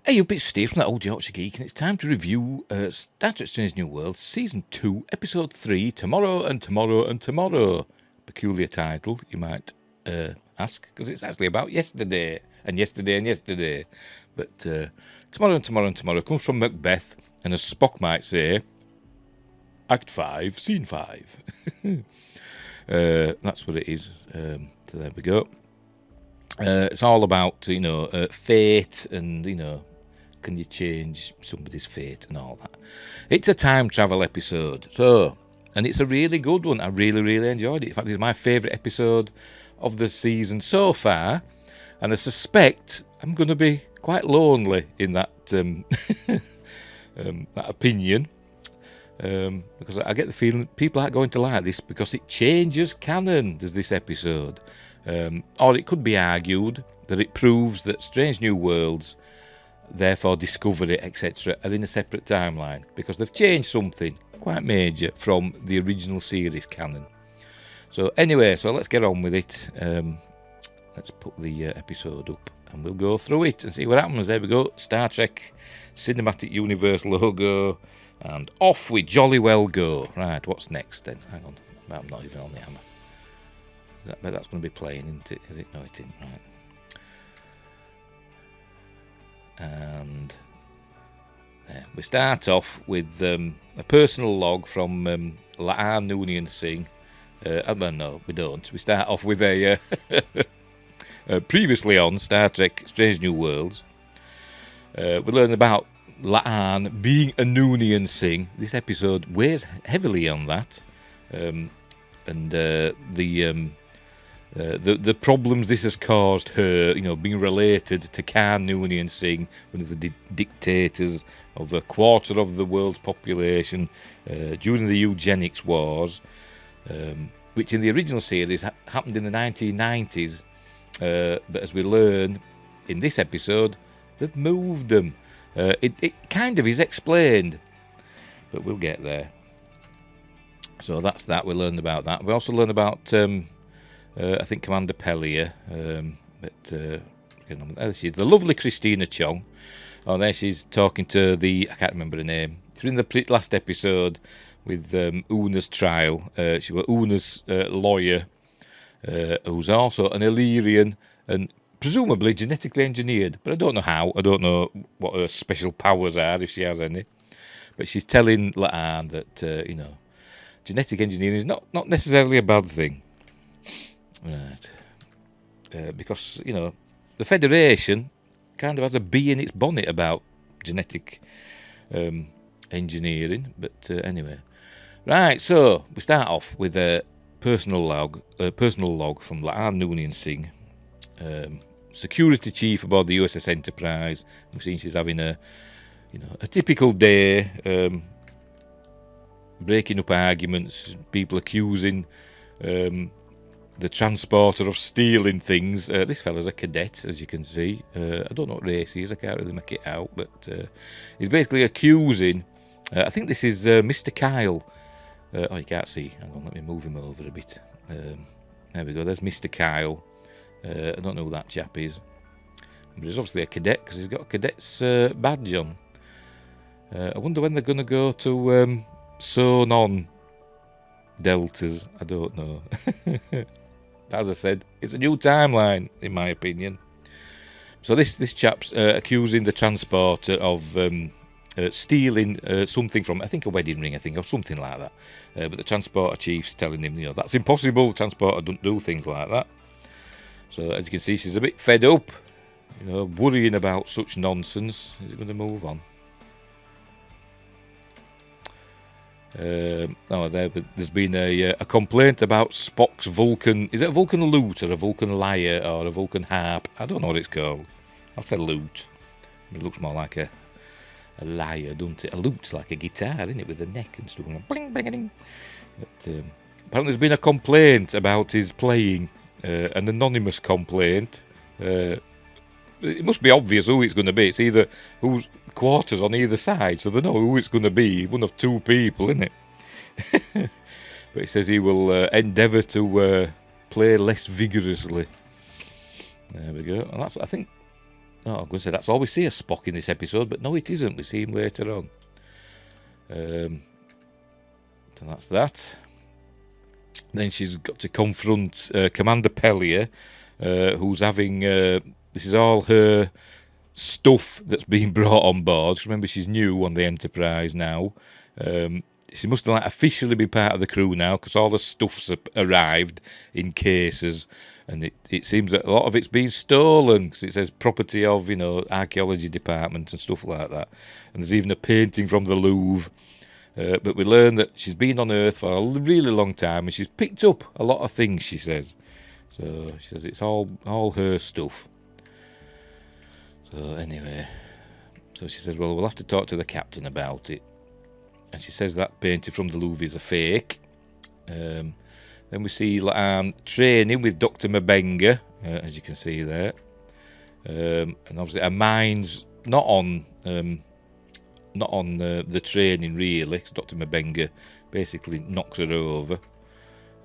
Hey up, it's Steve from that old Yorkshire Geek, and it's time to review Star Trek Strange New Worlds Season 2, Episode 3, Tomorrow and Tomorrow and Tomorrow. Peculiar title, you might ask, because it's actually about yesterday and yesterday and yesterday. But Tomorrow and Tomorrow and Tomorrow comes from Macbeth, and as Spock might say, Act 5, Scene 5. That's what it is. So there we go. It's all about, fate and, can you change somebody's fate and all that. It's a time travel episode, and it's a really good one. I really, really enjoyed it. In fact, it's my favourite episode of the season so far, and I suspect I'm going to be quite lonely in that that opinion, because I get the feeling people aren't going to like this because it changes canon, does this episode. Or it could be argued that it proves that Strange New Worlds, therefore Discovery, etc., are in a separate timeline because they've changed something quite major from the original series canon. So anyway, let's get on with it. Let's put the episode up and we'll go through it and see what happens. There we go, Star Trek Cinematic Universe logo, and off we jolly well go. Right, what's next then? Hang on, I'm not even on the hammer. I bet that's going to be playing, isn't it? Is it? No, it isn't. Right. And there. We start off with a personal log from La'an Noonien Singh. No, we don't. We start off with a previously on Star Trek Strange New Worlds. We learn about La'an being a Noonien Singh. This episode weighs heavily on that. And the problems this has caused her, being related to Khan Noonien Singh, one of the dictators of a quarter of the world's population during the eugenics wars, which in the original series happened in the 1990s. But as we learn in this episode, they've moved them. It kind of is explained, but we'll get there. So that's that. We learned about that. We also learn about I think Commander Pellier, there she is, the lovely Christina Chong. Oh, there she's talking to I can't remember her name. She's in the last episode with Una's trial. She was Una's lawyer, who's also an Illyrian and presumably genetically engineered, but I don't know how. I don't know what her special powers are, if she has any. But she's telling La'an that, genetic engineering is not necessarily a bad thing. Right. Because, the Federation kind of has a bee in its bonnet about genetic engineering. But anyway. Right, so we start off with a personal log from La'an Noonien Singh, security chief aboard the USS Enterprise. We've seen she's having a typical day, breaking up arguments, people accusing the transporter of stealing things. This fella's a cadet, as you can see. I don't know what race he is, I can't really make it out, but he's basically accusing, I think this is Mr. Kyle. You can't see, hang on, let me move him over a bit. There we go, there's Mr. Kyle. I don't know who that chap is, but he's obviously a cadet because he's got a cadet's badge on. I wonder when they're going to go to sewn on deltas. I don't know. As I said, it's a new timeline, in my opinion. So this chap's accusing the transporter of stealing something from, I think, a wedding ring, or something like that. But the transporter chief's telling him, that's impossible. The transporter doesn't do things like that. So as you can see, she's a bit fed up, worrying about such nonsense. Is it going to move on? There's been a complaint about Spock's Vulcan. Is it a Vulcan lute or a Vulcan lyre or a Vulcan harp? I don't know what it's called. I'll say lute. It looks more like a lyre, doesn't it? A lute's like a guitar, isn't it, with a neck and stuff. Bling, bling, bling. But apparently there's been a complaint about his playing, an anonymous complaint. It must be obvious who it's going to be. It's either whose quarters on either side, so they know who it's going to be. One of two people, isn't it? But he says he will endeavour to play less vigorously. There we go. And I think I'm going to say that's all we see of Spock in this episode, but no, it isn't. We see him later on. So that's that. Then she's got to confront Commander Pellier, who's having... this is all her stuff that's being brought on board. Remember, she's new on the Enterprise now. She must like officially be part of the crew now, because all the stuff's arrived in cases, and it seems that a lot of it's been stolen, because it says property of, archaeology department and stuff like that. And there's even a painting from the Louvre. But we learn that she's been on Earth for a really long time, and she's picked up a lot of things, she says. So she says it's all her stuff. So anyway, so she says, well, we'll have to talk to the captain about it. And she says that painting from the Louvre is a fake. Then we see training with Dr. Mabenga, as you can see there. And obviously her mind's not on the training, really, because Dr. Mabenga basically knocks her over.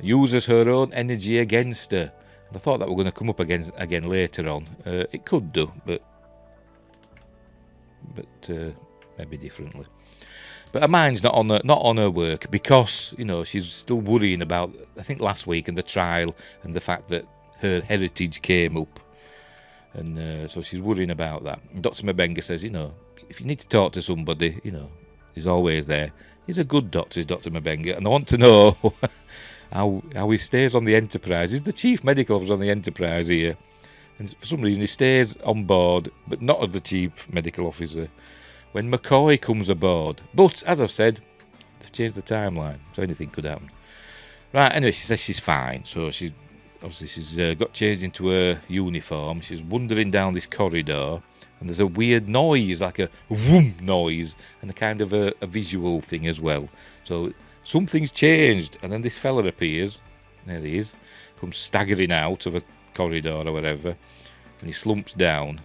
Uses her own energy against her. And I thought that were going to come up again later on. It could do, but maybe differently. But her mind's not on her work, because she's still worrying about, I think, last week and the trial and the fact that her heritage came up, and so she's worrying about that. And Dr. Mabenga says, if you need to talk to somebody, he's always there. He's a good doctor, is Dr. Mabenga, and I want to know how he stays on the Enterprise. He's the chief medical officer on the Enterprise here, and for some reason he stays on board, but not as the chief medical officer when McCoy comes aboard. But, as I've said, they've changed the timeline, so anything could happen. Right, anyway, she says she's fine. So she's got changed into her uniform. She's wandering down this corridor, and there's a weird noise, like a vroom noise, and a kind of a visual thing as well. So something's changed, and then this fella appears. There he is. Comes staggering out of a corridor or whatever, and he slumps down.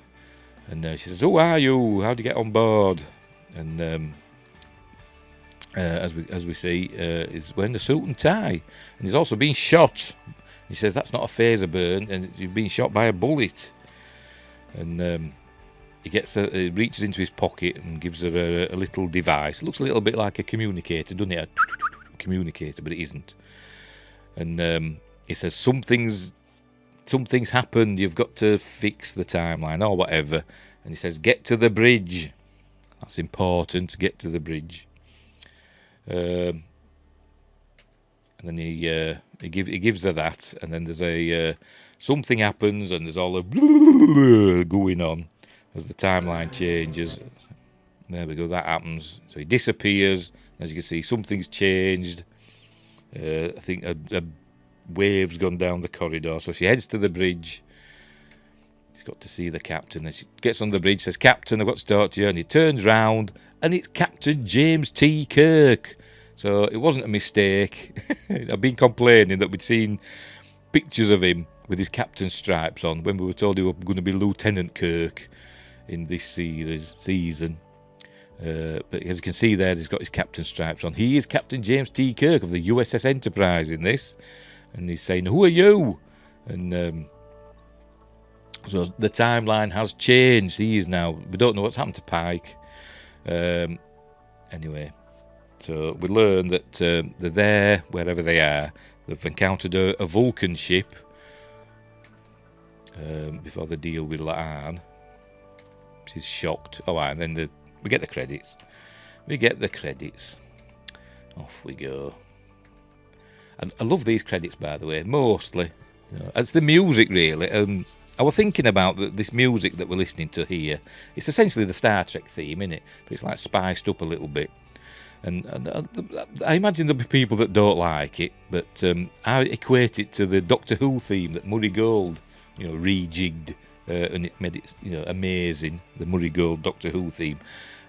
And she says, "Who are you? How'd you get on board?" And as we see, he's wearing a suit and tie, and he's also been shot. He says that's not a phaser burn, and he's been shot by a bullet. And he reaches into his pocket and gives her a little device. It looks a little bit like a communicator, doesn't it? A communicator, but it isn't. And he says something's happened, you've got to fix the timeline or whatever. And he says, get to the bridge. That's important, get to the bridge. And then he gives her that, and then there's something happens, and there's all a going on as the timeline changes. There we go, that happens. So he disappears. As you can see, something's changed. I think a wave's gone down the corridor, so she heads to the bridge. She's got to see the captain, and she gets on the bridge, says, "Captain, I've got to talk to you." And he turns round, and it's Captain James T. Kirk. So it wasn't a mistake. I've been complaining that we'd seen pictures of him with his captain stripes on when we were told he was going to be Lieutenant Kirk in this season. But as you can see there, he's got his captain stripes on. He is Captain James T. Kirk of the USS Enterprise in this. And he's saying, "Who are you?" And so the timeline has changed. He is now... We don't know what's happened to Pike. Anyway, so we learn that they're there, wherever they are. They've encountered a Vulcan ship before they deal with La'an. She's shocked. Oh, and then we get the credits. Off we go. I love these credits, by the way, mostly. It's the music, really. I was thinking about this music that we're listening to here. It's essentially the Star Trek theme, isn't it? But it's like spiced up a little bit. And I imagine there'll be people that don't like it, but I equate it to the Doctor Who theme that Murray Gold, rejigged, and it made it, amazing, the Murray Gold Doctor Who theme.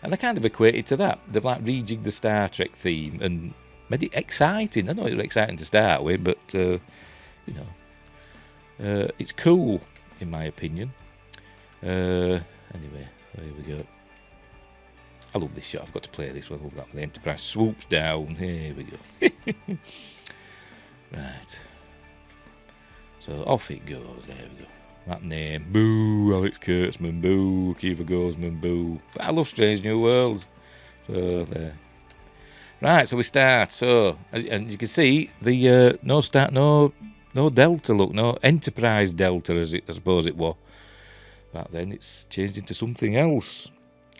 And I kind of equate it to that. They've like rejigged the Star Trek theme and made it exciting. I know it was exciting to start with, but it's cool in my opinion. Anyway, there we go. I love this shot. I've got to play this one. I love that. The Enterprise swoops down. Here we go. Right. So off it goes. There we go. That name. Boo, Alex Kurtzman. Boo, Kiefer Gozman. Boo. But I love Strange New Worlds. So, there. Right, so we start. So, and you can see the no Delta look, no Enterprise Delta, I suppose it was. Back then, it's changed into something else.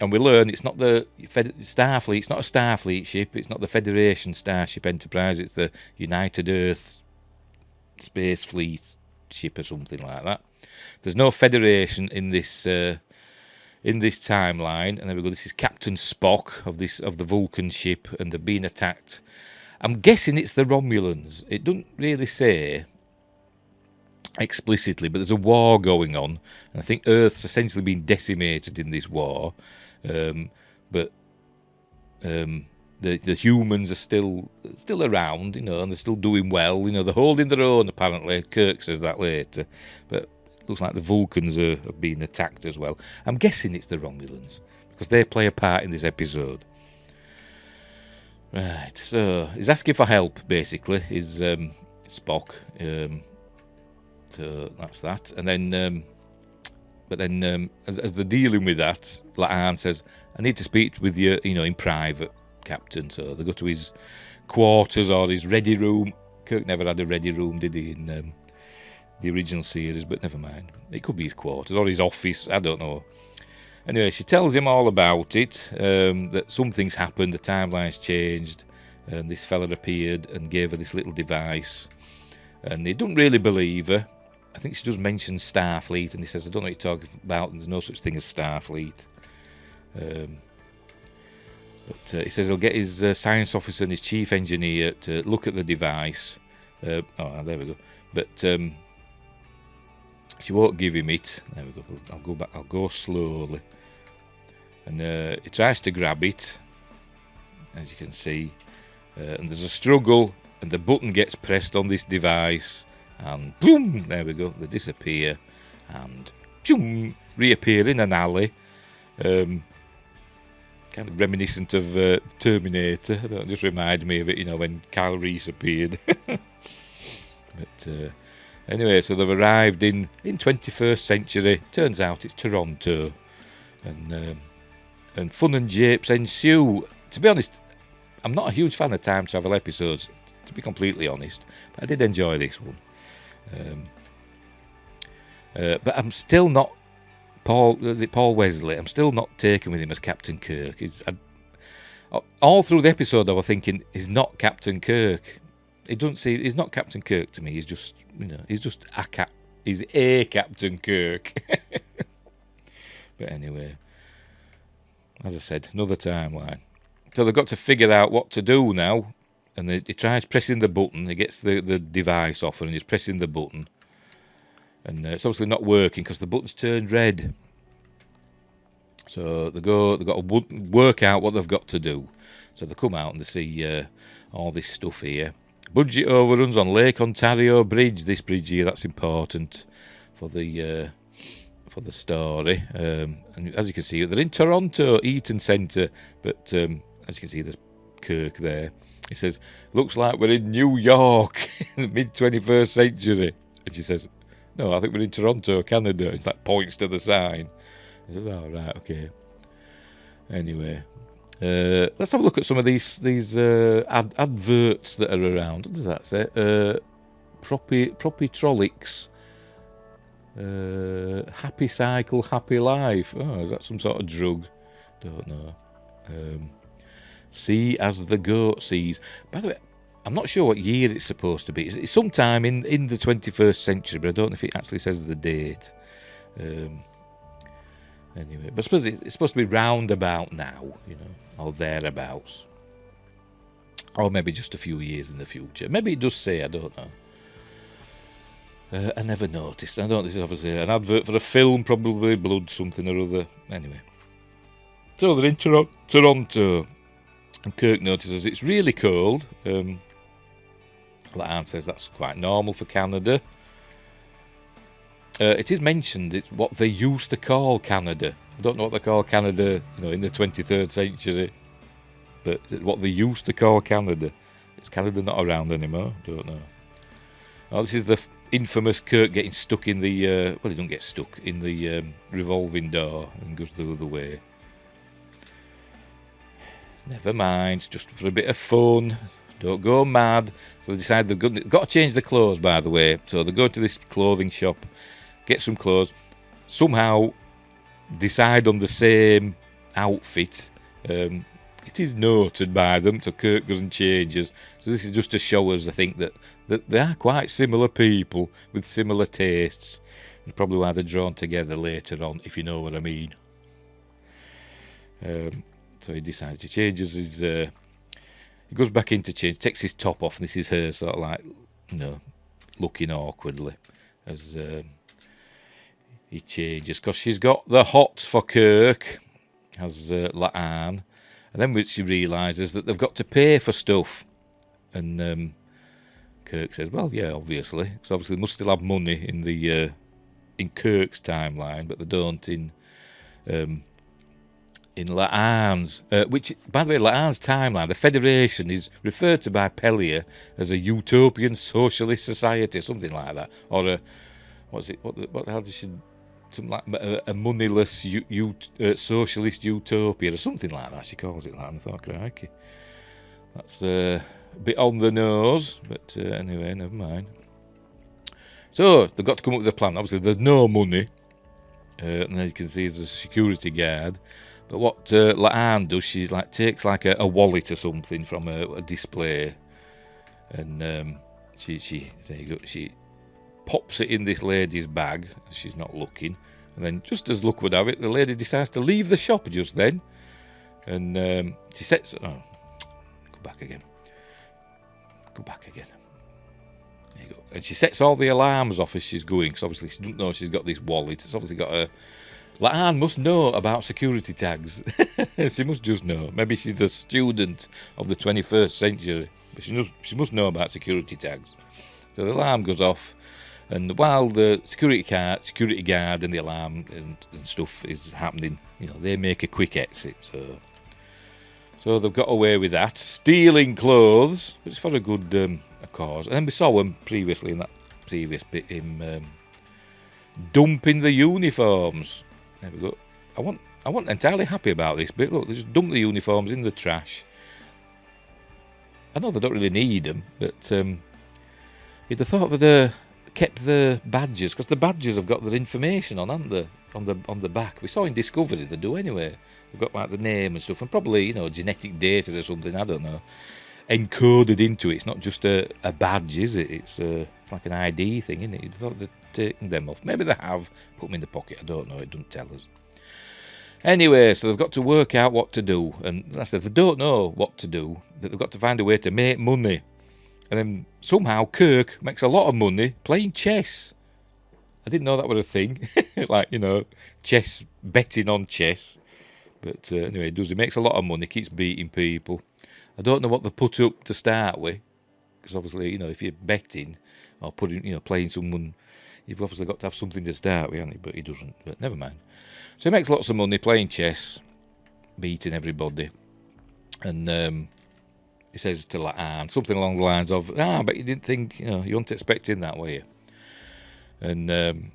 And we learn it's not the Starfleet, it's not a Starfleet ship, it's not the Federation Starship Enterprise, it's the United Earth Space Fleet ship or something like that. There's no Federation in this timeline, and there we go. This is Captain Spock of the Vulcan ship, and they're being attacked. I'm guessing it's the Romulans. It doesn't really say explicitly, but there's a war going on, and I think Earth's essentially been decimated in this war. But the humans are still around, and they're still doing well. They're holding their own. Apparently, Kirk says that later, but it looks like the Vulcans are being attacked as well. I'm guessing it's the Romulans because they play a part in this episode. Right, so he's asking for help. Basically, is Spock. So that's that, and then. But then, as they're dealing with that, La'an says, "I need to speak with you, in private, Captain." So they go to his quarters or his ready room. Kirk never had a ready room, did he, in the original series? But never mind. It could be his quarters or his office. I don't know. Anyway, she tells him all about it. That something's happened. The timeline's changed. And this fella appeared and gave her this little device. And he doesn't really believe her. I think she does mention Starfleet, and he says, "I don't know what you're talking about. There's no such thing as Starfleet." But he says he'll get his science officer and his chief engineer to look at the device. There we go. But she won't give him it. There we go. I'll go back. I'll go slowly. And he tries to grab it, as you can see. And there's a struggle, and the button gets pressed on this device. And boom, there we go, they disappear and boom, reappear in an alley. Kind of reminiscent of Terminator. That just reminded me of it, when Kyle Reese appeared. But anyway, so they've arrived in 21st century. Turns out it's Toronto. And fun and japes ensue. To be honest, I'm not a huge fan of time travel episodes, to be completely honest. But I did enjoy this one. But I'm still not Paul Wesley. I'm still not taken with him as Captain Kirk. All through the episode, I was thinking he's not Captain Kirk. He's not Captain Kirk to me. He's just he's a Captain Kirk. But anyway, as I said, another timeline. So they've got to figure out what to do now. And he tries pressing the button. He gets the device off and he's pressing the button. And it's obviously not working because the button's turned red. So they've got to work out what they've got to do. So they come out and they see all this stuff here. Budget overruns on Lake Ontario Bridge. This bridge here, that's important for the story. And as you can see, they're in Toronto Eaton Centre. But as you can see, there's Kirk there. He says, "Looks like we're in New York, mid-21st century." And she says, "No, I think we're in Toronto, Canada." It's like points to the sign. I said, "Oh, right, okay." Anyway, let's have a look at some of these adverts that are around. What does that say? Propitrolix. Happy Cycle, Happy Life. Oh, is that some sort of drug? Don't know. See as the goat sees. By the way, I'm not sure what year it's supposed to be. It's sometime in the 21st century, but I don't know if it actually says the date. Anyway, but I suppose it's supposed to be roundabout now, or thereabouts. Or maybe just a few years in the future. Maybe it does say, I don't know. I never noticed. I know this is obviously an advert for a film, probably Blood something or other. Anyway. So they're in Toronto. And Kirk notices it's really cold. La'an says that's quite normal for Canada. It is mentioned it's what they used to call Canada. I don't know what they call Canada, in the 23rd century. But what they used to call Canada. Is Canada not around anymore? Don't know. Oh, this is the infamous Kirk getting stuck in the well, he don't get stuck in the revolving door and goes the other way. Never mind, just for a bit of fun. Don't go mad. So they decide they've got to change the clothes, by the way. So they go to this clothing shop, get some clothes, somehow decide on the same outfit. It is noted by them, so Kirk goes and changes. So this is just to show us, I think, that they are quite similar people with similar tastes. And probably why they're drawn together later on, if you know what I mean. So he decides, he changes his... he goes back in to change, takes his top off, and this is her sort of like, looking awkwardly as he changes. Because she's got the hots for Kirk, has La'an. And then she realises that they've got to pay for stuff. And Kirk says, well, yeah, obviously. Because obviously they must still have money in the in Kirk's timeline, but they don't in La'an's. Which, by the way, La'an's timeline, the Federation is referred to by Pellier as a utopian socialist society, something like that. Or a, how does she... Something like a moneyless socialist utopia or something like that. She calls it that. And I thought, crikey, that's a bit on the nose. But anyway, never mind. So they've got to come up with a plan. Obviously, there's no money, and then you can see there's a security guard. But what La'an does, she takes a wallet or something from a display, and she pops it in this lady's bag. She's not looking, and then just as luck would have it, the lady decides to leave the shop just then, and she sets... go back again. There you go. And she sets all the alarms off as she's going, because obviously she doesn't know she's got this wallet. It's obviously got a... La'an must know about security tags. She must just know. Maybe she's a student of the 21st century, but she must know about security tags. So the alarm goes off. And while the security guard and the alarm and stuff is happening, they make a quick exit. So they've got away with that, stealing clothes, but it's for a good cause. And then we saw him previously in that previous bit, him dumping the uniforms. There we go. I wasn't entirely happy about this bit. Look, they just dump the uniforms in the trash. I know they don't really need them, but you'd have thought they'd kept the badges, because the badges have got their information on, haven't they? On the back. We saw in Discovery they do anyway. They've got the name and stuff, and probably genetic data or something. I don't know, encoded into it. It's not just a badge, is it? It's like an ID thing, isn't it? You'd thought they'd taken them off. Maybe they have put them in the pocket. I don't know. It doesn't tell us. Anyway, so they've got to work out what to do, and I said they don't know what to do, but they've got to find a way to make money. And then somehow Kirk makes a lot of money playing chess. I didn't know that was a thing. Chess, betting on chess. But anyway, he does. He makes a lot of money, keeps beating people. I don't know what they put up to start with. Because obviously, if you're betting or playing someone, you've obviously got to have something to start with, haven't you? But he doesn't. But never mind. So he makes lots of money playing chess, beating everybody. And... he says to La'an something along the lines of, but you didn't think, you weren't expecting that, were you? And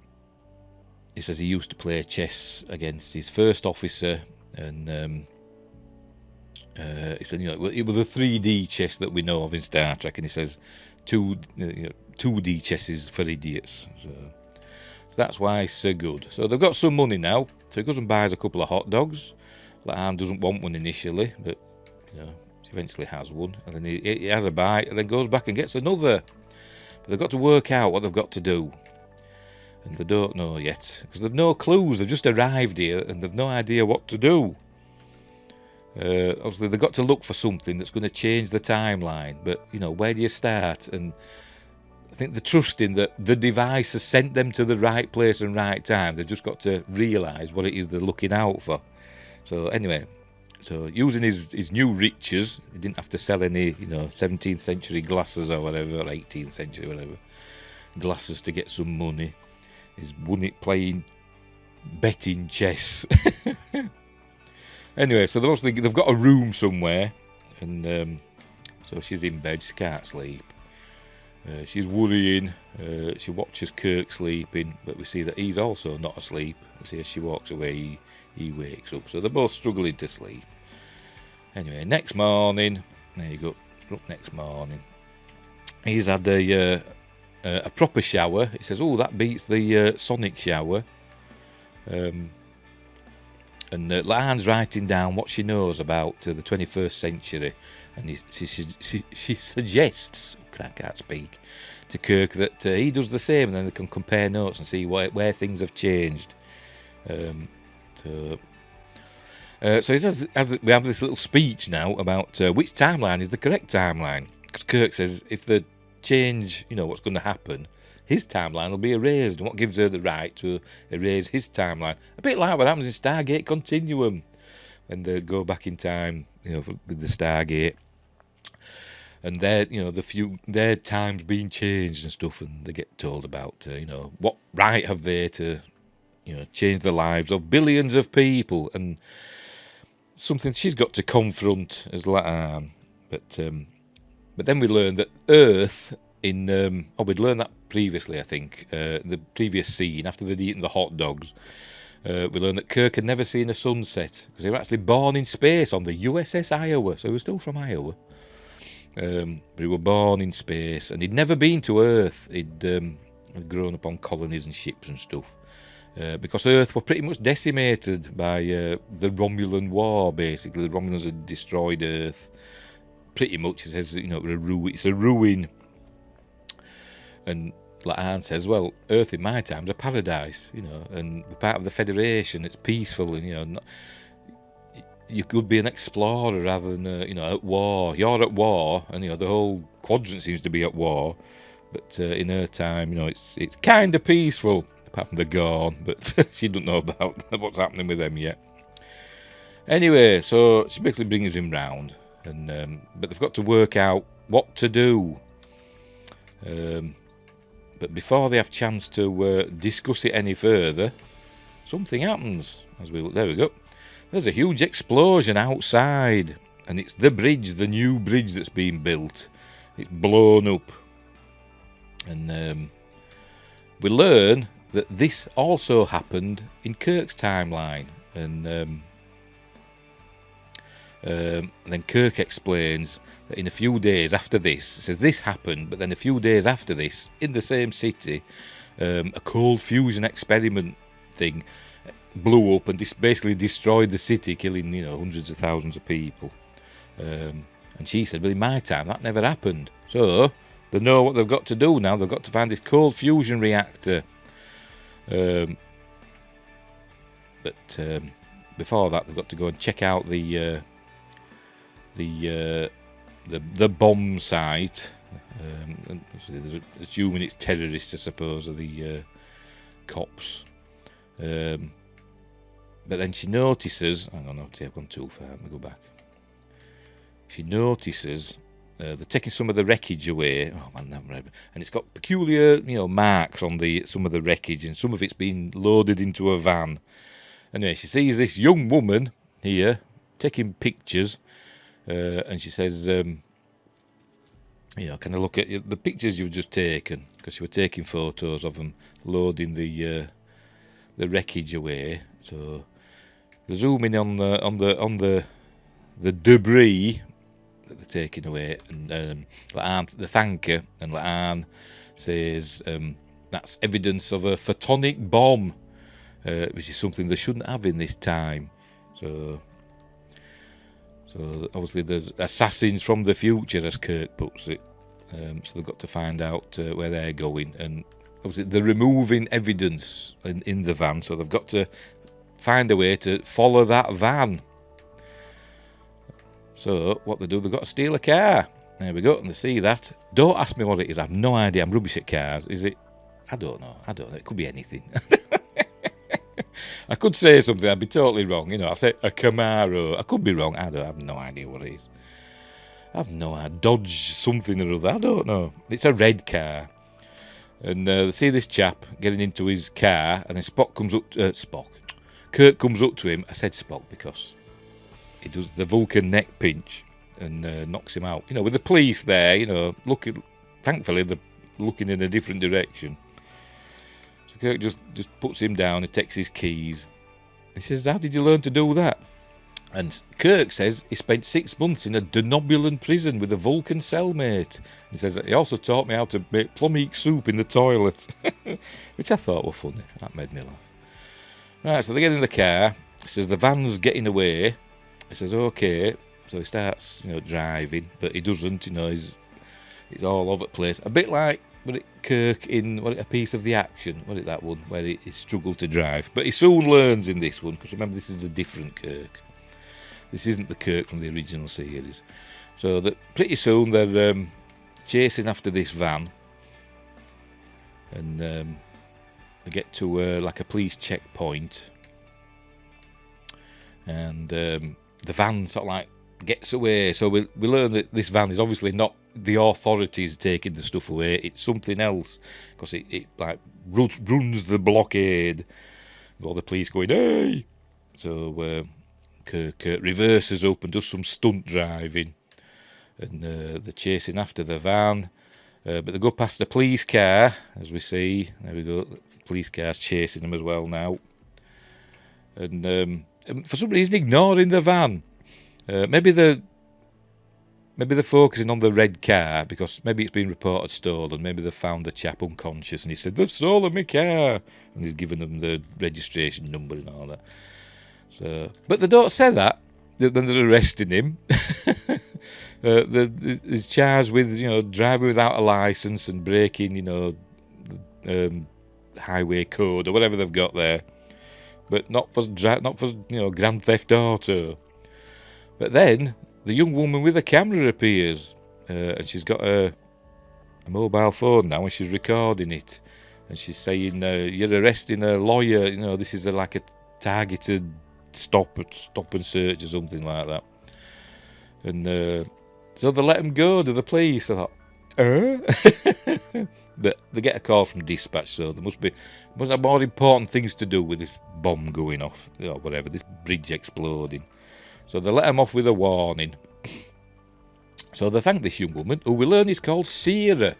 he says he used to play chess against his first officer, and he said, it was the 3D chess that we know of in Star Trek, and he says 2D chess is for idiots. So that's why it's so good. So they've got some money now, so he goes and buys a couple of hot dogs. La'an doesn't want one initially, but, eventually has one, and then he has a bite, and then goes back and gets another. But they've got to work out what they've got to do, and they don't know yet, because they've no clues. They've just arrived here, and they've no idea what to do. Obviously, they've got to look for something that's going to change the timeline, but, where do you start? And I think they're trusting that the device has sent them to the right place and right time. They've just got to realise what it is they're looking out for. So anyway... So using his new riches, he didn't have to sell any, 17th century glasses or whatever, or 18th century, whatever, glasses to get some money. He's won it playing betting chess. Anyway, so they've got a room somewhere, and so she's in bed, she can't sleep. She's worrying. She watches Kirk sleeping, but we see that he's also not asleep. We see as she walks away, he wakes up. So they're both struggling to sleep. Anyway, next morning, there you go. Up next morning, he's had a proper shower. He says, "Oh, that beats the sonic shower." And Lan's writing down what she knows about the 21st century, and she suggests, I can't speak, to Kirk that he does the same, and then they can compare notes and see where things have changed. So he says, as we have this little speech now about which timeline is the correct timeline. Because Kirk says if the change, what's going to happen, his timeline will be erased. And what gives her the right to erase his timeline? A bit like what happens in Stargate Continuum when they go back in time, with the Stargate. And their time's been changed and stuff, and they get told about, what right have they to, change the lives of billions of people, and something she's got to confront as Laan. But then we learn that Earth we'd learned that previously, I think, the previous scene after they'd eaten the hot dogs. We learned that Kirk had never seen a sunset because they were actually born in space on the USS Iowa, so he was still from Iowa. But he was born in space, and he'd never been to Earth. He'd grown up on colonies and ships and stuff. Because Earth were pretty much decimated by the Romulan War, basically. The Romulans had destroyed Earth. Pretty much, it says, it's a ruin. And Laan says, well, Earth in my time's a paradise, and we're part of the Federation, it's peaceful, and, you could be an explorer rather than, at war. You're at war, and, the whole quadrant seems to be at war. But in her time, it's kind of peaceful. Apart from the Gorn, but she doesn't know about what's happening with them yet. Anyway, so she basically brings him round, and but they've got to work out what to do. But before they have chance to discuss it any further, something happens. There we go. There's a huge explosion outside, and it's the new bridge that's being built. It's blown up, and we learn that this also happened in Kirk's timeline, and then Kirk explains that in a few days after this, says this happened, but then a few days after this, in the same city, a cold fusion experiment thing blew up and basically destroyed the city, killing hundreds of thousands of people. And she said, well, in my time that never happened. So they know what they've got to do now. They've got to find this cold fusion reactor. But before that, they've got to go and check out the bomb site. Assuming it's terrorists, I suppose, or the cops. But then she notices. Hang on, I've gone too far. Let me go back. She notices. They're taking some of the wreckage away. Oh man, and it's got peculiar, marks on some of the wreckage, and some of it's been loaded into a van. Anyway, she sees this young woman here taking pictures, and she says, "Can I look at the pictures you've just taken?" Because she was taking photos of them loading the wreckage away. So they're zooming on the debris that they're taking away, and Laan, they thank her, and Laan says that's evidence of a photonic bomb, which is something they shouldn't have in this time. So obviously there's assassins from the future, as Kirk puts it. So they've got to find out where they're going, and obviously they're removing evidence in the van, so they've got to find a way to follow that van. So what they do, they've got to steal a car. There we go, and they see that. Don't ask me what it is, I have no idea. I'm rubbish at cars. Is it? I don't know. It could be anything. I could say something, I'd be totally wrong. I'll say a Camaro. I could be wrong. I have no idea what it is. I have no idea. Dodge something or other. I don't know. It's a red car. And they see this chap getting into his car, and then Kirk comes up to him. I said Spock because he does the Vulcan neck pinch and knocks him out. With the police there, thankfully the looking in a different direction. So Kirk just puts him down and takes his keys. He says, how did you learn to do that? And Kirk says he spent 6 months in a denobulan prison with a Vulcan cellmate. He says he also taught me how to make plum-eek soup in the toilet, which I thought were funny. That made me laugh. Right, so they get in the car. He says the van's getting away. He says, okay. So he starts, driving, but he doesn't. He's all over the place. A bit like Kirk in A Piece of the Action. That one where he struggled to drive. But he soon learns in this one, because remember, this is a different Kirk. This isn't the Kirk from the original series. So that pretty soon they're chasing after this van, and they get to like a police checkpoint, and the van sort of like gets away. So we learn that this van is obviously not the authorities taking the stuff away. It's something else, because it like runs the blockade. All the police going, hey! So Kirk reverses up and does some stunt driving, and they're chasing after the van, but they go past the police car, as we see. There we go, the police car's chasing them as well now, and for some reason ignoring the van. Maybe they're focusing on the red car, because maybe it's been reported stolen. Maybe they've found the chap unconscious and he said, they've stolen my car, and he's given them the registration number and all that. So, but they don't say that when they're arresting him. He's charged with, driving without a license and breaking, highway code or whatever they've got there, but not for Grand Theft Auto. But then the young woman with the camera appears, and she's got a mobile phone now, and she's recording it, and she's saying, "You're arresting a lawyer. This is like a targeted." Stop and search or something like that, and so they let him go to the police. I thought, but they get a call from dispatch, so there must have more important things to do with this bomb going off, whatever, this bridge exploding. So they let him off with a warning. So they thank this young woman, who we learn is called Sarah.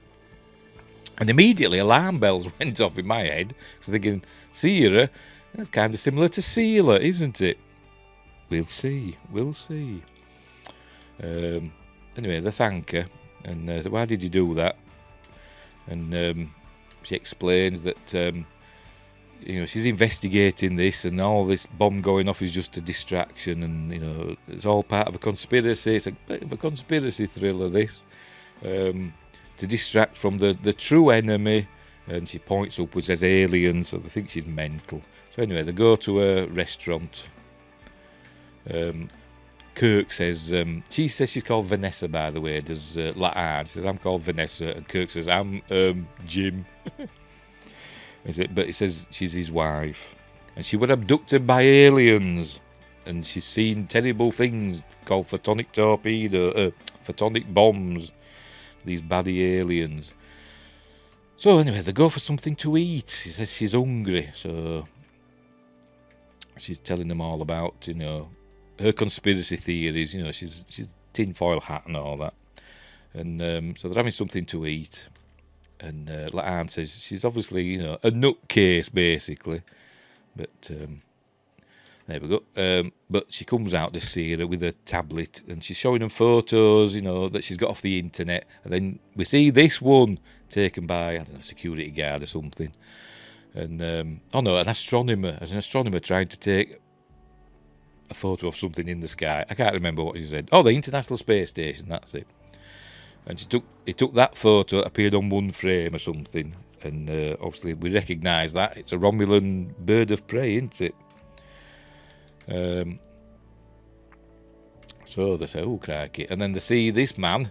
And immediately alarm bells went off in my head. So thinking, Sarah, that's kind of similar to Sealer, isn't it? We'll see. Anyway, they thank her, and why did you do that? And she explains that she's investigating this, and all this bomb going off is just a distraction, and it's all part of a conspiracy. It's a bit of a conspiracy thriller, this, to distract from the true enemy. And she points upwards as aliens, so they think she's mental. So anyway, they go to a restaurant. Kirk says, she says she's called Vanessa, by the way, does Latard. She says, I'm called Vanessa, and Kirk says, I'm Jim. But he says she's his wife, and she was abducted by aliens, and she's seen terrible things called photonic bombs, these baddie aliens. So anyway, they go for something to eat. She says she's hungry, so she's telling them all about, her conspiracy theories. She's tinfoil hat and all that. And so they're having something to eat. And Laan says she's obviously, a nutcase, basically. But there we go. But she comes out to Sarah with a tablet, and she's showing them photos, that she's got off the internet. And then we see this one taken by, I don't know, a security guard or something. And, an astronomer trying to take a photo of something in the sky. I can't remember what she said. Oh, the International Space Station, that's it. And he took that photo that appeared on one frame or something. And obviously we recognise that. It's a Romulan bird of prey, isn't it? So they say, oh, crikey. And then they see this man,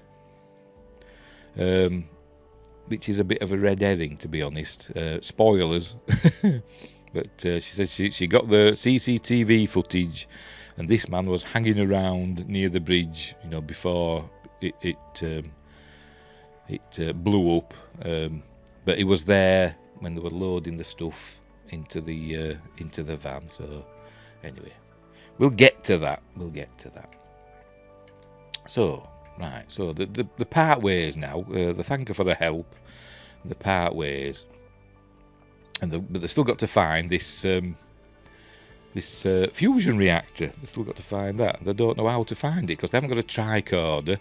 which is a bit of a red herring, to be honest. Spoilers. But she says she got the CCTV footage, and this man was hanging around near the bridge, before it blew up. But he was there when they were loading the stuff into the van. So anyway, we'll get to that. So right, so the part ways now. They thank her for her help, They part ways, but they've still got to find this fusion reactor. They've still got to find that. They don't know how to find it because they haven't got a tricorder.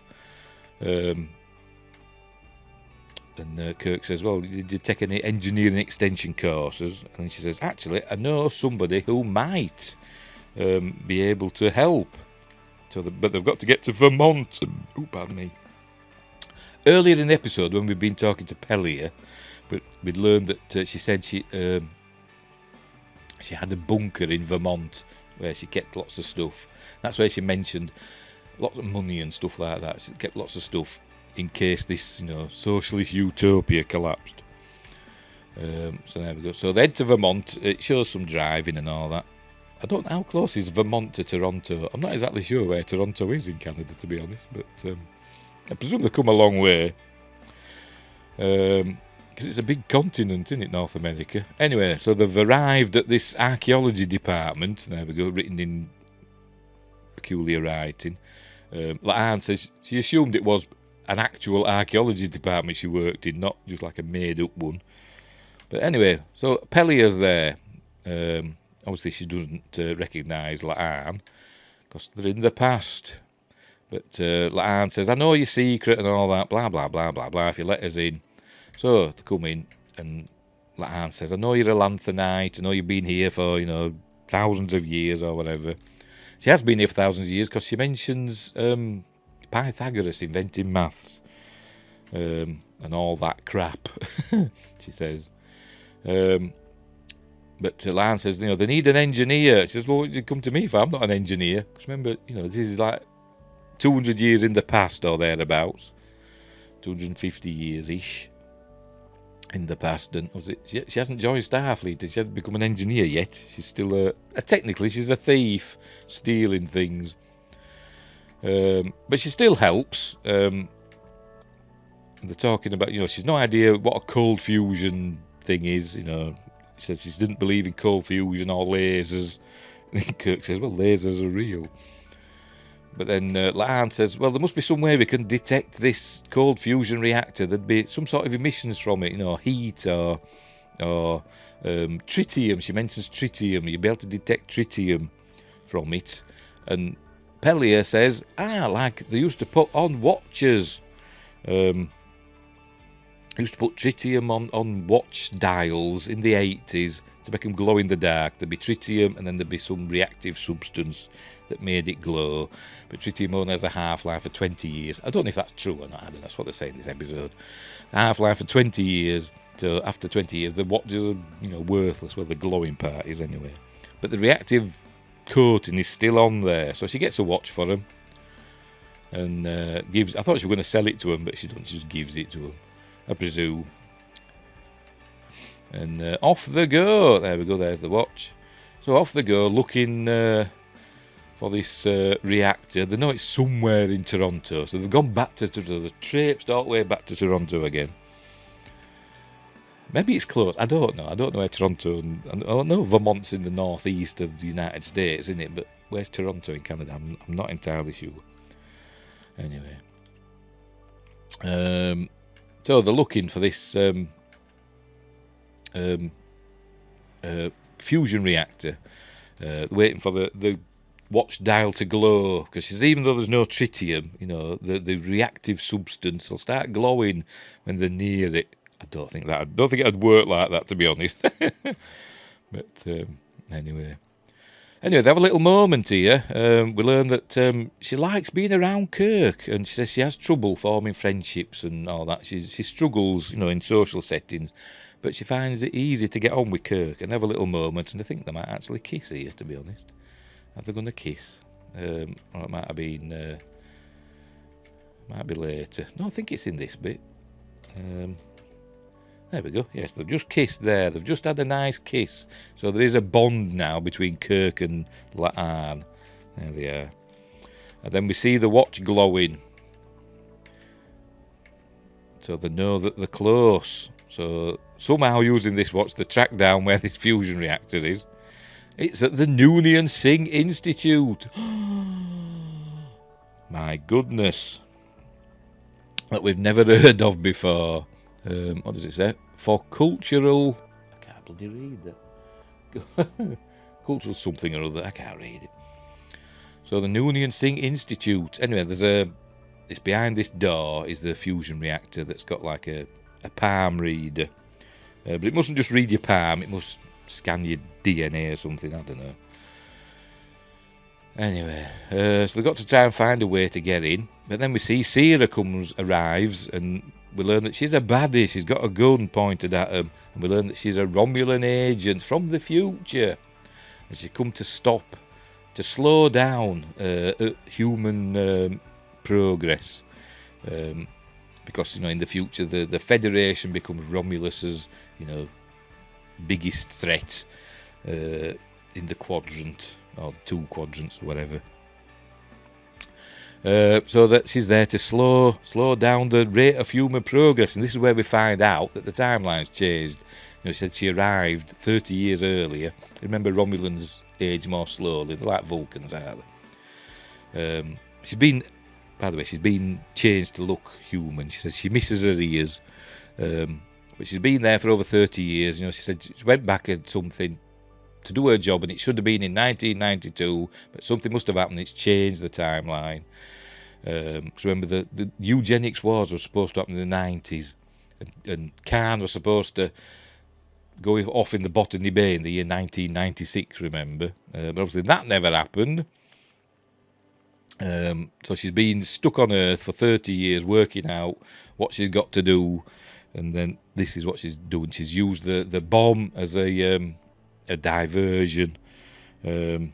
And Kirk says, well, did you take any engineering extension courses? And she says, actually, I know somebody who might be able to help. But they've got to get to Vermont. Oh, pardon me. Earlier in the episode, when we've been talking to Pellier, we'd learned that she said she had a bunker in Vermont where she kept lots of stuff. That's where she mentioned lots of money and stuff like that. She kept lots of stuff in case this, socialist utopia collapsed. So there we go. So they head to Vermont. It shows some driving and all that. I don't know how close is Vermont to Toronto. I'm not exactly sure where Toronto is in Canada, to be honest. But I presume they've come a long way. Because it's a big continent, isn't it, North America? Anyway, so they've arrived at this archaeology department. There we go, written in peculiar writing. Like Anne says, she assumed it was an actual archaeology department she worked in, not just like a made-up one. But anyway, so Pellier's there. Obviously, she doesn't recognise La'an because they're in the past. But La'an says, I know your secret and all that, blah, blah, blah, blah, blah, if you let us in. So they come in, and La'an says, I know you're a Lanthanite, I know you've been here for, thousands of years or whatever. She has been here for thousands of years because she mentions Pythagoras inventing maths and all that crap, she says. But La'an says, they need an engineer. She says, well, you come to me for? I'm not an engineer. Because remember, this is like 200 years in the past or thereabouts. 250 years-ish in the past. And she hasn't joined Starfleet. She hasn't become an engineer yet. She's still technically, she's a thief, stealing things. But she still helps. They're talking about, she's no idea what a cold fusion thing is, She says she didn't believe in cold fusion or lasers. And Kirk says, well, lasers are real. But then La'an says, well, there must be some way we can detect this cold fusion reactor. There'd be some sort of emissions from it, heat or tritium. She mentions tritium. You'd be able to detect tritium from it. And Pellier says, like they used to put on watches. Used to put tritium on watch dials in the 80s to make them glow in the dark. There'd be tritium and then there'd be some reactive substance that made it glow. But tritium only has a half-life of 20 years. I don't know if that's true or not. I don't know. That's what they say in this episode. Half-life of 20 years. So after 20 years, the watches are, worthless. Well, the glowing part is anyway. But the reactive coating is still on there. So she gets a watch for him. And gives... I thought she was going to sell it to him, but she doesn't. She just gives it to him, I presume. And off they go. There we go, there's the watch. So off they go, looking for this reactor. They know it's somewhere in Toronto, so they've gone back to Toronto. They've traipsed all the way back to Toronto again. Maybe it's close. I don't know. I don't know where Toronto... I don't know Vermont's in the northeast of the United States, isn't it? But where's Toronto in Canada? I'm not entirely sure. Anyway. So they're looking for this fusion reactor. Waiting for the watch dial to glow, because even though there's no tritium, the reactive substance will start glowing when they're near it. I don't think it'd work like that, to be honest. But anyway, they have a little moment here. We learn that she likes being around Kirk, and she says she has trouble forming friendships and all that. She struggles, in social settings, but she finds it easy to get on with Kirk, and have a little moment. And I think they might actually kiss here, to be honest. Are they going to kiss? Or it might have been, might be later. No, I think it's in this bit. There we go. Yes, they've just kissed there. They've just had a nice kiss. So there is a bond now between Kirk and La'an. There they are. And then we see the watch glowing. So they know that they're close. So somehow using this watch, they track down where this fusion reactor is. It's at the Noonien Singh Institute. My goodness. That we've never heard of before. What does it say? For cultural... I can't bloody read that. Cultural something or other. I can't read it. So the Noonien Singh Institute. Anyway, it's behind this door is the fusion reactor that's got like a palm reader. But it mustn't just read your palm. It must scan your DNA or something. I don't know. Anyway, so they've got to try and find a way to get in. But then we see Sierra arrives, and we learn that she's a baddie. She's got a gun pointed at her. And we learn that she's a Romulan agent from the future. And she's come to slow down human progress. Because, in the future, the Federation becomes Romulus's, biggest threat in the quadrant. Or 2 quadrants, or whatever. So that she's there to slow down the rate of human progress, and this is where we find out that the timeline's changed. She said she arrived 30 years earlier. Remember, Romulans age more slowly. They're like Vulcans, aren't they? She's been changed to look human. She says she misses her ears, but she's been there for over 30 years. She said she went back at something to do her job, and it should have been in 1992, but something must have happened. It's changed the timeline. Because remember, the eugenics wars were supposed to happen in the 90s, and Khan was supposed to go off in the Botany Bay in the year 1996, remember? But obviously that never happened. So she's been stuck on Earth for 30 years working out what she's got to do, and then this is what she's doing. She's used the bomb as a diversion, and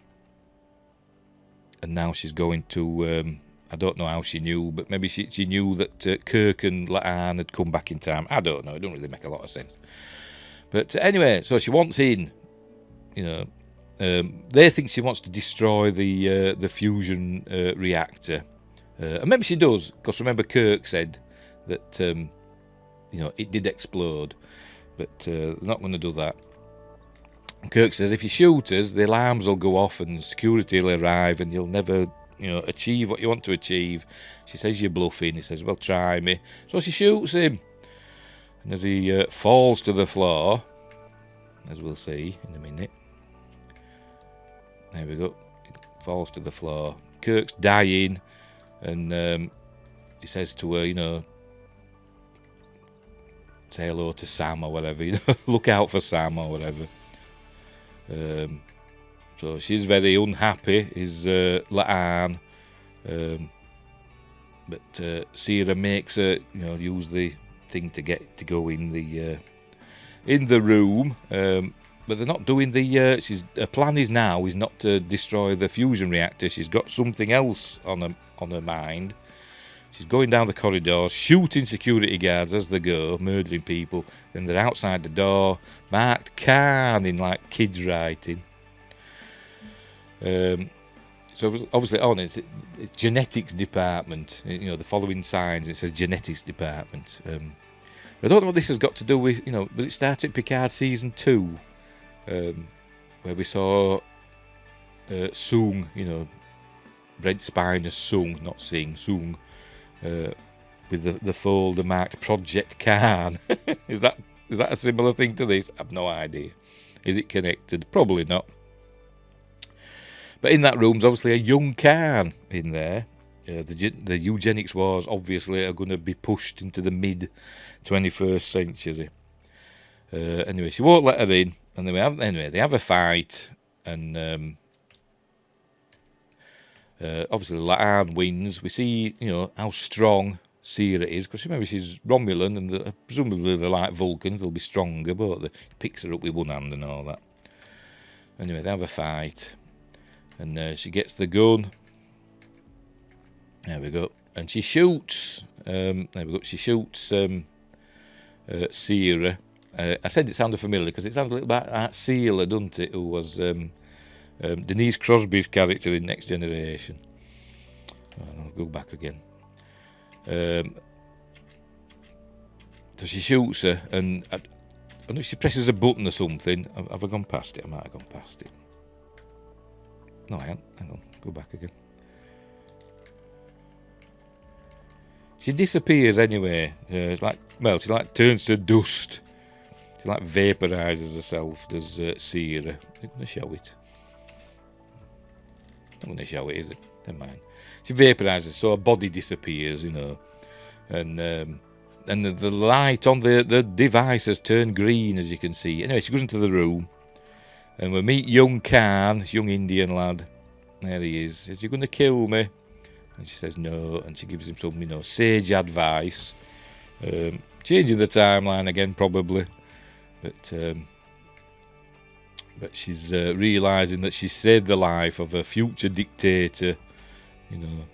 now she's going to I don't know how she knew, but maybe she knew that Kirk and La'an had come back in time. I don't know, it don't really make a lot of sense. But anyway, so she wants in, they think she wants to destroy the fusion reactor, and maybe she does, because remember Kirk said that it did explode, but they're not going to do that. Kirk says if you shoot us, the alarms will go off and security will arrive and you'll never, achieve what you want to achieve. She says you're bluffing. He says, well, try me. So she shoots him. And as he falls to the floor, as we'll see in a minute. There we go. He falls to the floor. Kirk's dying. And he says to her, say hello to Sam or whatever. Look out for Sam or whatever. So she's very unhappy, is La'an, but Sierra makes her, use the thing to go in the room, but they're not doing her plan is not to destroy the fusion reactor. She's got something else on her mind. She's going down the corridors, shooting security guards as they go, murdering people. Then they're outside the door, marked Khan in like kids writing. So obviously on it's genetics department. The following signs, it says genetics department. I don't know what this has got to do with, but it started Picard season 2, where we saw Sung, Red Spine as Sung, not Sing, Sung. With the folder marked Project Khan. Is that a similar thing to this? I've no idea. Is it connected? Probably not. But in that room's obviously a young Khan in there. The eugenics wars obviously are going to be pushed into the mid-21st century. Anyway, she won't let her in, and they have a fight, and obviously La'an wins. We see, how strong Sierra is, because remember she's Romulan, and presumably they're like Vulcans. They'll be stronger, but he picks her up with one hand and all that. Anyway, they have a fight, and she gets the gun. There we go, and she shoots. There we go. She shoots Sierra. I said it sounded familiar because it sounds a little bit like Sealer, doesn't it? Who was Denise Crosby's character in Next Generation. I'll go back again. So she shoots her, and I don't know if she presses a button or something. Have I gone past it? I might have gone past it. No, I haven't. Hang on. Go back again. She disappears anyway. It's like, well, she like turns to dust. She like vaporises herself. Does Sierra? I'm going to show it. I'm going to show it, is it? Never mind. She vaporises, so her body disappears, you know, and the light on the device has turned green, as you can see. Anyway, she goes into the room, and we meet young Khan, this young Indian lad. There he is. Says, "You're going to kill me?" And she says no, and she gives him some, you know, sage advice. Changing the timeline again, probably, but she's realising that she saved the life of a future dictator, you know.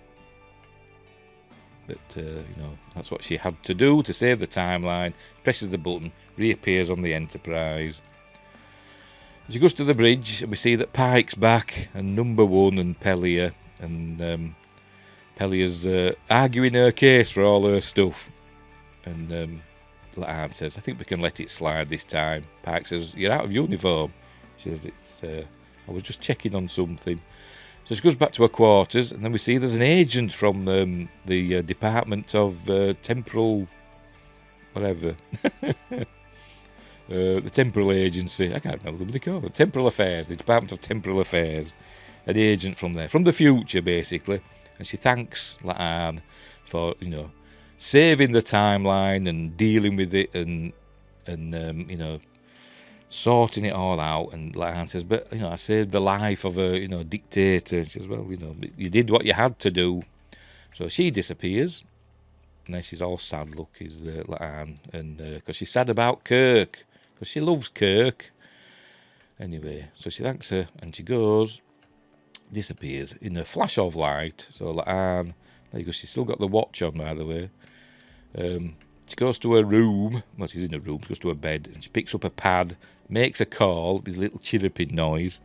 But, you know, that's what she had to do to save the timeline. Presses the button, reappears on the Enterprise. She goes to the bridge, and we see that Pike's back, and Number One and Pelia, and Pelia's arguing her case for all her stuff. And Laan says, "I think we can let it slide this time." Pike says, "You're out of uniform." She says, "I was just checking on something." So she goes back to her quarters, and then we see there's an agent from the Department of Temporal... whatever. The Temporal Agency. I can't remember what they call it. Temporal Affairs. The Department of Temporal Affairs. An agent from there. From the future, basically. And she thanks Laan for, you know, saving the timeline and dealing with it and you know, sorting it all out. And Laan says, "But, you know, I saved the life of a, you know, dictator." And she says, "Well, you know, you did what you had to do." So she disappears. And then she's all sad, look, is Laan. And because she's sad about Kirk. Because she loves Kirk. Anyway, so she thanks her and she goes, disappears in a flash of light. So Laan, there you go, she's still got the watch on, by the way. She goes to her room. Well, she's in her room. She goes to her bed and she picks up a pad, makes a call with a little chirruping noise,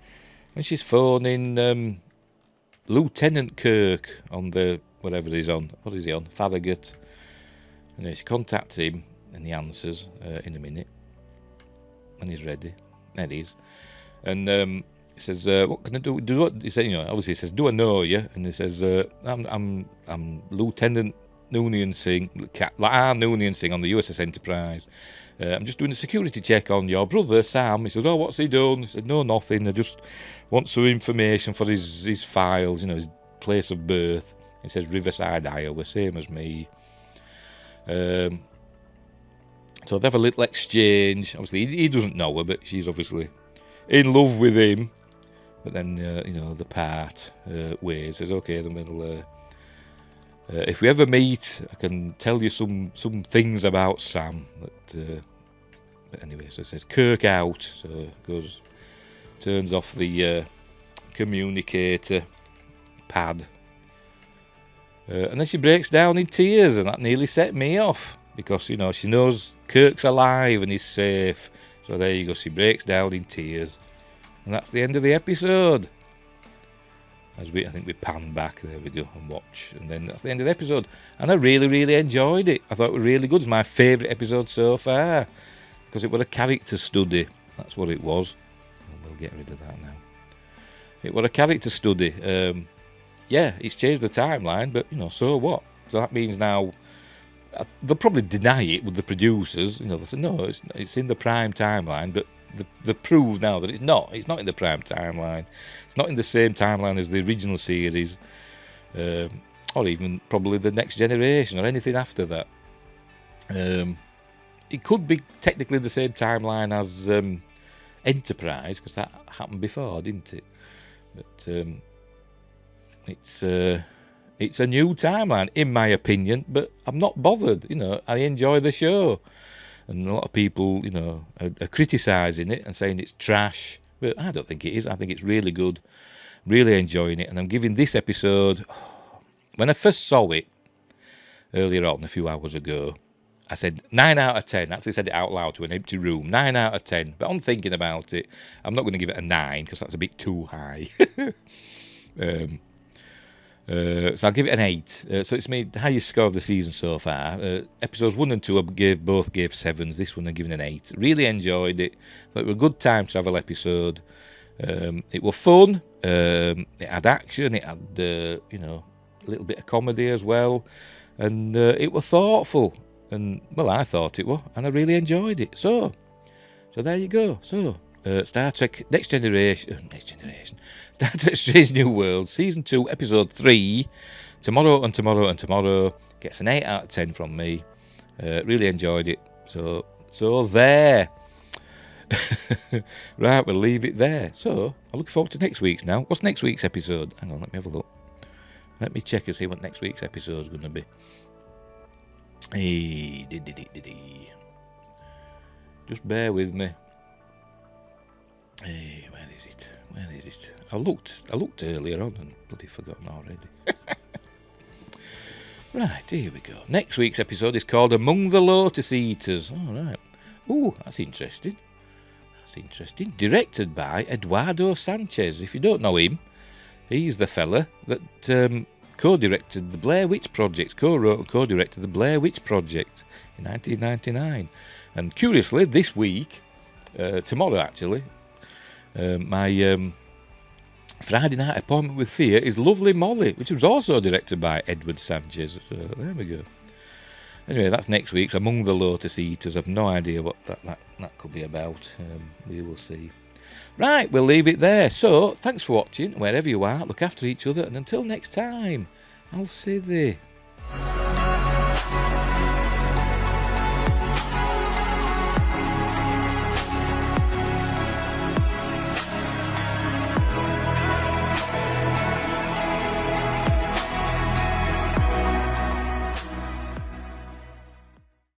and she's phoning Lieutenant Kirk on the whatever he's on. What is he on? Farragut. And then she contacts him, and he answers in a minute, and he's ready. There he is. And he says, "What can I do? Do what?" He says, you know, obviously he says, "Do I know you?" And he says, "I'm Lieutenant Noonien Singh, Laan Noonien Singh on the USS Enterprise. I'm just doing a security check on your brother Sam." He says, "Oh, what's he done?" He said, "No, nothing. I just want some information for his files, you know, his place of birth." He says, "Riverside, Iowa, same as me." So they have a little exchange. Obviously, he doesn't know her, but she's obviously in love with him. But then, you know, the part ways. Says, "Okay, then we'll... if we ever meet, I can tell you some things about Sam." But anyway, so it says Kirk out. So goes, turns off the communicator pad. And then she breaks down in tears, and that nearly set me off. Because, you know, she knows Kirk's alive and he's safe. So there you go, she breaks down in tears. And that's the end of the episode. I think we pan back, there we go, and watch. And then that's the end of the episode. And I really, really enjoyed it. I thought it was really good. It's my favourite episode so far. Because it was a character study. That's what it was. We'll get rid of that now. It was a character study. Yeah, it's changed the timeline, but, you know, so what? So that means now... they'll probably deny it with the producers. You know, they'll say, no, it's in the prime timeline, but they've proved now that it's not. It's not in the prime timeline. It's not in the same timeline as the original series, or even probably the Next Generation or anything after that. It could be technically the same timeline as Enterprise, because that happened before, didn't it? But it's a new timeline, in my opinion, but I'm not bothered. You know, I enjoy the show. And a lot of people, you know, are criticising it and saying it's trash. But I don't think it is. I think it's really good. Really enjoying it. And I'm giving this episode... When I first saw it, earlier on, a few hours ago, I said 9 out of 10. I actually said it out loud to an empty room. 9 out of 10. But on thinking about it, I'm not going to give it a 9, because that's a bit too high. So I'll give it an 8. So it's my highest score of the season so far. Episodes 1 and 2 I both gave 7s. This one I'm giving an 8. Really enjoyed it. Thought it was a good time travel episode. It was fun. It had action. It had, you know, a little bit of comedy as well. and it was thoughtful, and well, I thought it was, and I really enjoyed it. So there you go. So Star Trek Next Generation, Star Trek Strange New World, Season 2, Episode 3, tomorrow gets an 8 out of 10 from me. Really enjoyed it. So there. Right, we'll leave it there. So I look forward to next week's now. What's next week's episode? Hang on, let me have a look. Let me check and see what next week's episode is going to be. Just bear with me. Hey, where is it? I looked earlier on and bloody forgotten already. Right, here we go. Next week's episode is called Among the Lotus Eaters. All right. Ooh, that's interesting. Directed by Eduardo Sanchez. If you don't know him, he's the fella that co-directed the Blair Witch Project, co-wrote and co-directed the Blair Witch Project in 1999. And curiously, this week, tomorrow actually, my Friday Night Appointment with Fear is Lovely Molly, which was also directed by Edward Sanchez. So there we go. Anyway, that's next week's Among the Lotus Eaters. I've no idea what that could be about. We will see. Right, we'll leave it there. So, thanks for watching. Wherever you are, look after each other. And until next time, I'll see thee.